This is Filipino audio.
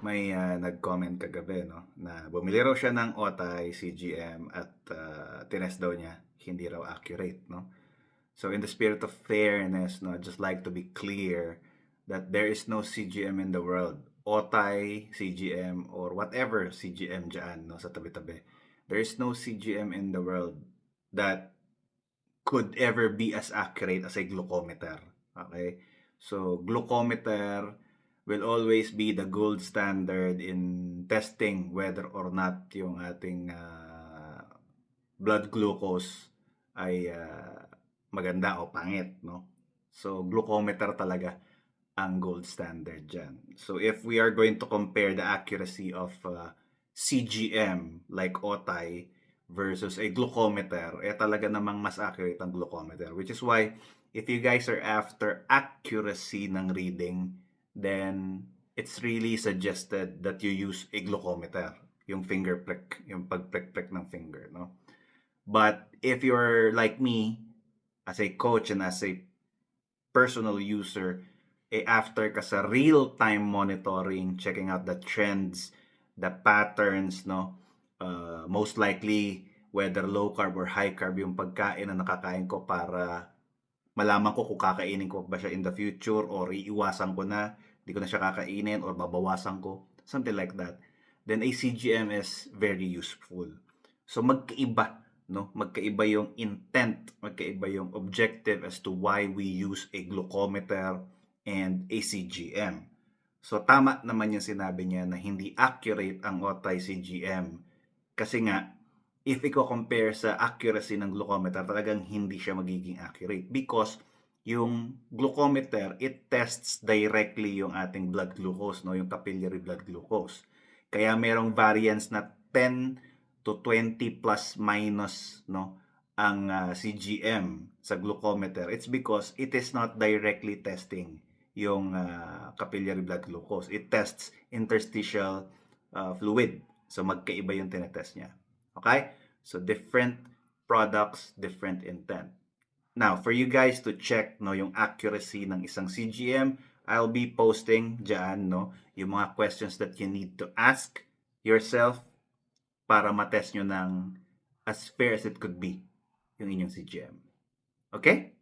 May nag-comment kagabi, no, na bumili raw siya ng Otay CGM at tinest daw niya, hindi raw accurate, no. So in the spirit of fairness, no, I'd just like to be clear that there is no CGM in the world. Otay, CGM, or whatever CGM dyan, no, sa tabi-tabi. There is no CGM in the world that could ever be as accurate as a glucometer. Okay? So, glucometer will always be the gold standard in testing whether or not yung ating blood glucose ay maganda o pangit, no? So, glucometer talaga ang gold standard dyan. So, if we are going to compare the accuracy of CGM like Otay versus a glucometer, talaga namang mas accurate ang glucometer. Which is why, if you guys are after accuracy ng reading, then it's really suggested that you use a glucometer, yung finger prick, yung pag-prick-prick ng finger, no? But if you're like me, as a coach and as a personal user, after ka sa real-time monitoring, checking out the trends, the patterns, no? Most likely, whether low carb or high carb yung pagkain na nakakain ko para malaman ko kung kakainin ko ba siya in the future or iiwasan ko na, hindi ko na siya kakainin or babawasan ko, something like that. Then a CGM is very useful. So magkaiba, no? Magkaiba yung intent, magkaiba yung objective as to why we use a glucometer and a CGM. So tama naman yung sinabi niya na hindi accurate ang Otay CGM. Kasi nga, if i-compare sa accuracy ng glucometer, talagang hindi siya magiging accurate because yung glucometer, it tests directly yung ating blood glucose, no? Yung capillary blood glucose. Kaya merong variance na 10 to 20 plus minus, no, ang CGM sa glucometer. It's because it is not directly testing yung capillary blood glucose. It tests interstitial fluid. So magkaiba yung tinetest niya. Okay? So different products, different intent. Now, for you guys to check, no, yung accuracy ng isang CGM, I'll be posting dyan, no, yung mga questions that you need to ask yourself para matest nyo ng as fair as it could be yung inyong CGM. Okay?